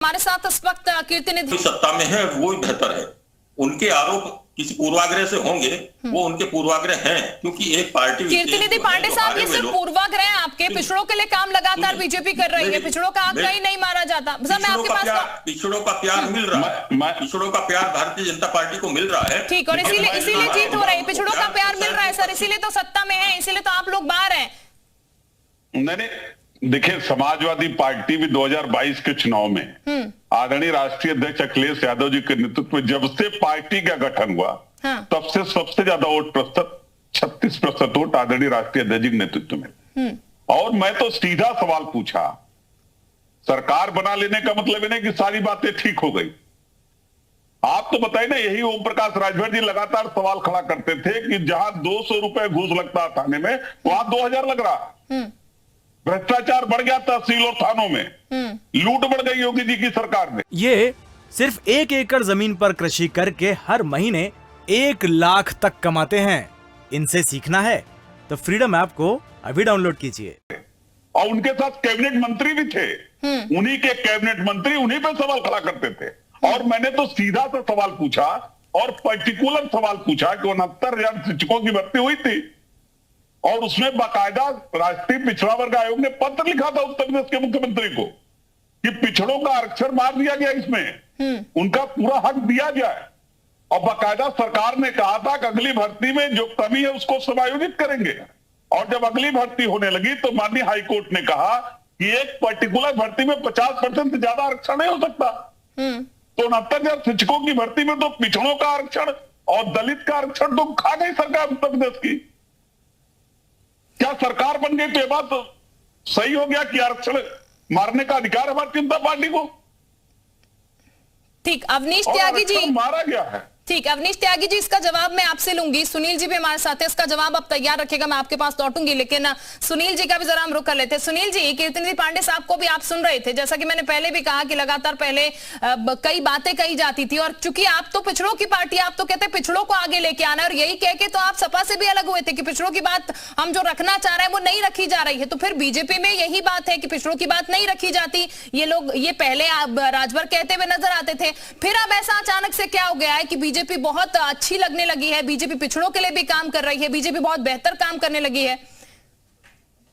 हमारे साथ इस वक्त कीर्तिनिधि सत्ता में है वो ही बेहतर है। उनके आरोप किसी पूर्वाग्रह से होंगे, वो उनके पूर्वाग्रह हैं, क्योंकि एक पार्टी कीर्तिनिधि पांडे साहब, ये सिर्फ पूर्वाग्रह हैं आपके। पिछड़ों के लिए काम लगातार बीजेपी कर रही है, पिछड़ों का आग कहीं नहीं मारा जाता। सर मैं आपके पास पिछड़ों का प्यार मिल रहा है, पिछड़ों का प्यार भारतीय जनता पार्टी को मिल रहा है। ठीक, और इसीलिए जीत हो रही है। पिछड़ों का प्यार मिल रहा है सर, इसीलिए तो सत्ता में है, इसीलिए तो आप लोग बाहर हैं। नहीं, देखिए, समाजवादी पार्टी भी 2022 के चुनाव में आदरणीय राष्ट्रीय अध्यक्ष अखिलेश यादव जी के नेतृत्व में जब से पार्टी का गठन हुआ, तब से सबसे ज्यादा वोट प्रतिशत 36% वोट आदरणीय राष्ट्रीय अध्यक्ष जी के नेतृत्व में। और मैं तो सीधा सवाल पूछा, सरकार बना लेने का मतलब ये नहीं कि सारी बातें ठीक हो गई। आप तो बताइए ना, यही ओम प्रकाश राजभर जी लगातार सवाल खड़ा करते थे कि जहां 200 रुपए घूस लगता थाने में, वहां 2000 लग रहा। भ्रष्टाचार बढ़ गया तहसील और थानों में, लूट बढ़ गई योगी जी की सरकार में। ये सिर्फ 1 एकड़ जमीन पर कृषि करके हर महीने 1 लाख तक कमाते हैं। इनसे सीखना है तो फ्रीडम ऐप को अभी डाउनलोड कीजिए। और उनके साथ कैबिनेट मंत्री भी थे, उन्हीं के कैबिनेट मंत्री उन्हीं पे सवाल खड़ा करते थे। और मैंने तो सीधा सा सवाल पूछा और पर्टिकुलर सवाल पूछा कि 69,000 शिक्षकों की भर्ती हुई थी, और उसमें बाकायदा राष्ट्रीय पिछड़ा वर्ग आयोग ने पत्र लिखा था उत्तर प्रदेश के मुख्यमंत्री को कि पिछड़ों का आरक्षण मार दिया गया, इसमें उनका पूरा हक दिया गया है। और बाकायदा सरकार ने कहा था कि अगली भर्ती में जो कमी है उसको समायोजित करेंगे। और जब अगली भर्ती होने लगी तो माननीय हाईकोर्ट ने कहा कि एक पर्टिकुलर भर्ती में 50% से ज्यादा आरक्षण नहीं हो सकता। तो 69,000 शिक्षकों की भर्ती में तो पिछड़ों का आरक्षण और दलित का आरक्षण तो खा गई सरकार उत्तर प्रदेश की। क्या सरकार बन गई तो ये बात तो सही हो गया कि आरक्षण मारने का अधिकार है भारतीय जनता पार्टी को? ठीक, अवनीश त्यागी जी मारा गया है। ठीक, अवनीश त्यागी जी, इसका जवाब मैं आपसे लूंगी। सुनील जी भी हमारे साथ है, इसका जवाब आप तैयार रखेगा, मैं आपके पास लौटूंगी, लेकिन सुनील जी का भी जरा हम रुक कर लेते हैं। सुनील जी, कीर्तिनिधि पांडे साहब को भी आप सुन रहे थे, जैसा कि मैंने पहले भी कहा कि लगातार पहले कई बातें कही जाती थी, और चूंकि आप तो पिछड़ों की पार्टी, आप तो कहते पिछड़ों को आगे लेके आना, और यही कह के तो आप सपा से भी अलग हुए थे कि पिछड़ों की बात हम जो रखना चाह रहे हैं वो नहीं रखी जा रही है। तो फिर बीजेपी में यही बात है कि पिछड़ों की बात नहीं रखी जाती। ये लोग ये पहले राजभर कहते हुए नजर आते थे, फिर अब ऐसा अचानक से क्या हो गया है कि बीजेपी बहुत अच्छी लगने लगी है, बीजेपी पिछड़ों के लिए भी काम कर रही है, बीजेपी बहुत बेहतर काम करने लगी है?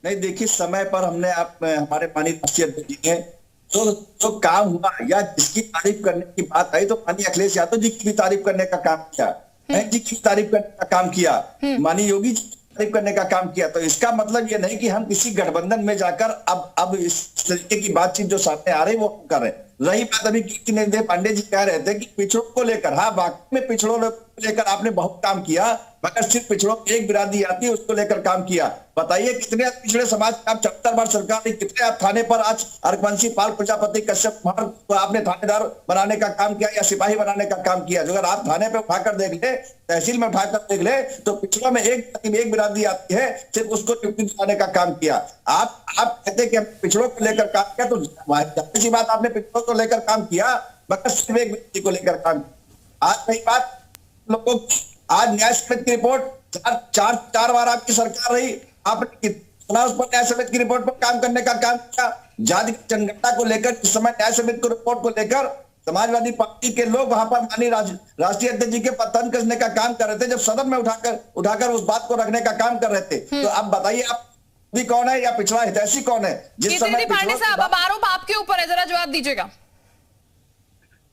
नहीं, देखिए, समय पर हमने हमारे माननीय राष्ट्रीय अध्यक्ष जी ने जो काम हुआ या जिसकी तारीफ करने की बात आई, तो माननीय अखिलेश यादव जी की भी तारीफ करने का काम किया, बहन जी की तारीफ करने का काम किया, माननीय योगी जी की तारीफ करने का काम किया। तो इसका मतलब ये नहीं कि हम किसी गठबंधन में जाकर अब इस तरीके की बातचीत जो सामने आ रही है वो कर रहे हैं। रही बात अभी कीर्तिनिधि पांडे जी कह रहे थे कि पिछड़ों को लेकर, हाँ वाकई में पिछड़ों को लेकर आपने बहुत काम किया, मगर सिर्फ पिछड़ों की एक बिरादरी आती है उसको लेकर काम किया। बताइए कितने पिछड़े समाज आप 74 बार सरकार ने, कितने आप थाने पर आज अर्कवंशी पाल प्रजापति कश्यप कुमार आपने थानेदार बनाने का काम किया या सिपाही बनाने का काम किया। जो अगर आप थाने पे उठाकर देख ले, तहसील में उठाकर देख ले, तो पिछड़ों में एक बिरादरी आती है, सिर्फ उसको ड्यूटी दिलाने का काम किया। आप कहते कि पिछड़ों को लेकर काम किया, तो जाहिर सी बात आपने पिछड़ों को लेकर काम किया, मगर सिर्फ एक व्यक्ति को लेकर काम किया। आज नहीं बात लोगों की, आज न्याय समिति की रिपोर्ट चार बार आपकी सरकार रही, आपने कितना उस पर न्याय समिति की रिपोर्ट पर काम करने का काम किया। जाति जनगणना को लेकर इस समय न्याय समिति की रिपोर्ट को लेकर समाजवादी पार्टी के लोग वहां पर माननीय राष्ट्रीय अध्यक्ष जी के पतन कसने का काम कर रहे थे, जब सदन में उठाकर उस बात को रखने का काम कर रहे थे। तो आप बताइए, आप भी कौन है या पिछड़ा हितैषी कौन है जिस समय पांडे साहब, अब आरोप आपके ऊपर है, जरा जवाब दीजिएगा।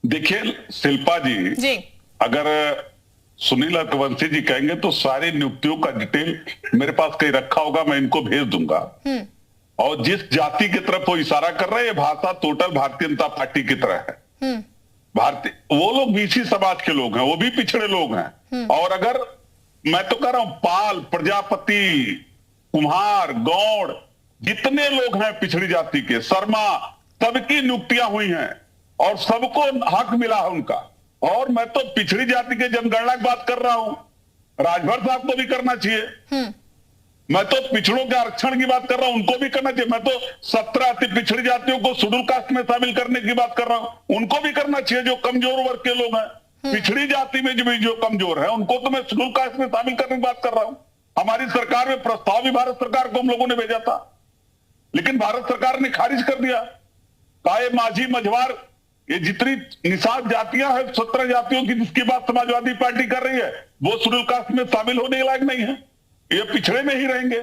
देखिए शिल्पा जी, अगर सुनील अर्कवंशी जी कहेंगे तो सारी नियुक्तियों का डिटेल मेरे पास कहीं रखा होगा, मैं इनको भेज दूंगा। और जिस जाति की तरफ वो इशारा कर रहे हैं, भाषा टोटल भारतीय जनता पार्टी की तरह है। भारतीय वो लोग बीसी समाज के लोग हैं, वो भी पिछड़े लोग हैं। और अगर मैं तो कह रहा हूं, पाल, प्रजापति, कुम्हार, गौड़, जितने लोग हैं पिछड़ी जाति के, शर्मा, सबकी नियुक्तियां हुई हैं और सबको हक मिला है उनका। और मैं तो पिछड़ी जाति के जनगणना की बात कर रहा हूं, राजभर साहब को भी करना चाहिए। मैं तो पिछड़ों के आरक्षण की बात कर रहा हूं, उनको भी करना चाहिए। मैं तो 17 अति पिछड़ी जातियों को शेड्यूल कास्ट में शामिल करने की बात कर रहा हूं, उनको भी करना चाहिए जो कमजोर वर्ग के लोग हैं। पिछड़ी जाति में जो कमजोर है उनको तो मैं शेड्यूल कास्ट में शामिल करने की बात कर रहा हूं। हमारी सरकार में प्रस्ताव भी भारत सरकार को हम लोगों ने भेजा था, लेकिन भारत सरकार ने खारिज कर दिया। काये माझी मझवार ये जितनी निषाद जातियां हैं, 17 जातियों की जिसकी बात समाजवादी पार्टी कर रही है, वो शेड्यूल कास्ट में शामिल होने के लायक नहीं है, ये पिछड़े में ही रहेंगे।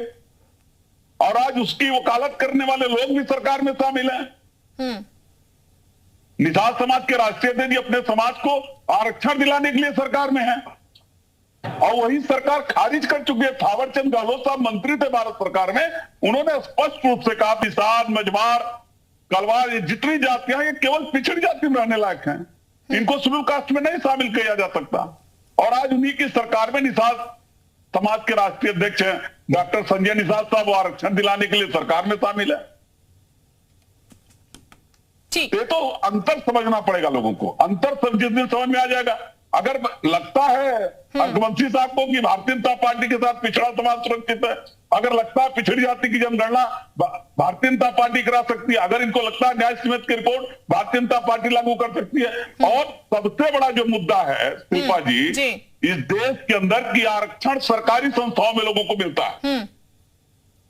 और आज उसकी वकालत करने वाले लोग भी सरकार में शामिल हैं। निषाद समाज के राष्ट्रीय अध्यक्ष अपने समाज को आरक्षण दिलाने के लिए सरकार में है, और वही सरकार खारिज कर चुकी है। थावरचंद गहलोत साहब मंत्री थे भारत सरकार में, उन्होंने स्पष्ट रूप से कहा निषाद, मझवार, कलवार, ये जितनी जातियां ये केवल पिछड़ी जाति में रहने लायक हैं, इनको शेड्यूल कास्ट में नहीं शामिल किया जा सकता। और आज उन्हीं की सरकार में निषाद समाज के राष्ट्रीय अध्यक्ष हैं डॉक्टर संजय निषाद साहब, वो आरक्षण दिलाने के लिए सरकार में शामिल है। ये तो अंतर समझना पड़ेगा लोगों को, अंतर जिस दिन समझ में आ जाएगा। अगर लगता है रघुवंशी साहब को कि भारतीय जनता पार्टी के साथ पिछड़ा समाज सुरक्षित है, अगर लगता है पिछड़ी जाति की जनगणना भारतीय जनता पार्टी करा सकती है, अगर इनको लगता है न्याय समिति की रिपोर्ट भारतीय जनता पार्टी लागू कर सकती है, और सबसे बड़ा जो मुद्दा है शिल्पा जी, इस देश के अंदर की आरक्षण सरकारी संस्थाओं में लोगों को मिलता है,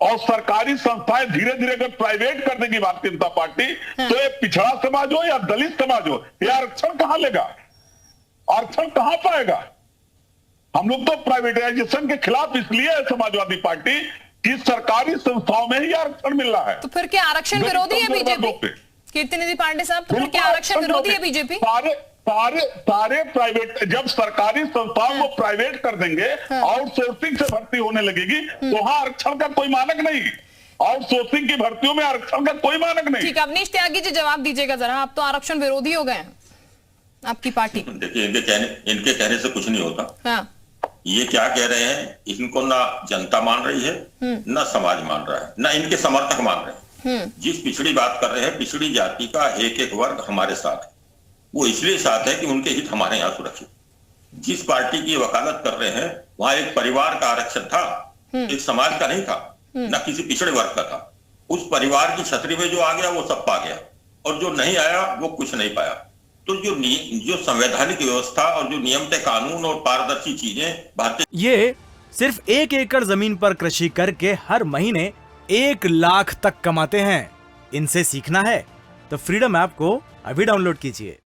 और सरकारी संस्थाएं धीरे धीरे अगर प्राइवेट कर देगी भारतीय जनता पार्टी, तो ये पिछड़ा समाज हो या दलित समाज हो, ये आरक्षण कहां लेगा, आरक्षण कहां पाएगा। हम लोग तो प्राइवेटाइजेशन के खिलाफ इसलिए है समाजवादी पार्टी कि सरकारी संस्थाओं में ही आरक्षण मिल रहा है। तो फिर क्या आरक्षण विरोधी है बीजेपी? कीर्तिनिधि पांडे साहब, तो फिर क्या आरक्षण विरोधी है बीजेपी? सारे प्राइवेट, जब सरकारी संस्थाओं को प्राइवेट कर देंगे, आउटसोर्सिंग से भर्ती होने लगेगी, तो वहां आरक्षण का कोई मानक नहीं, आउटसोर्सिंग की भर्तियों में आरक्षण का कोई मानक नहीं। ठीक है, अवनीश त्यागी जी जवाब दीजिएगा जरा, आप तो आरक्षण विरोधी हो गए हैं, आपकी पार्टी। देखिए, इनके कहने से कुछ नहीं होता। हाँ। ये क्या कह रहे हैं, इनको ना जनता मान रही है, ना समाज मान रहा है, ना इनके समर्थक मान रहे हैं। जिस पिछड़ी बात कर रहे हैं, पिछड़ी जाति का एक एक वर्ग हमारे साथ है, वो इसलिए साथ है कि उनके हित हमारे यहाँ सुरक्षित। जिस पार्टी की वकालत कर रहे हैं, वहां एक परिवार का आरक्षण था, एक समाज का नहीं था, ना किसी पिछड़े वर्ग का था। उस परिवार की छतरी में जो आ गया वो सब पा गया, और जो नहीं आया वो कुछ नहीं पाया। तो जो संवैधानिक व्यवस्था और जो नियम तय कानून और पारदर्शी चीजें भारतीय, ये सिर्फ 1 एकड़ जमीन पर कृषि करके हर महीने 1 लाख तक कमाते हैं। इनसे सीखना है तो फ्रीडम ऐप को अभी डाउनलोड कीजिए।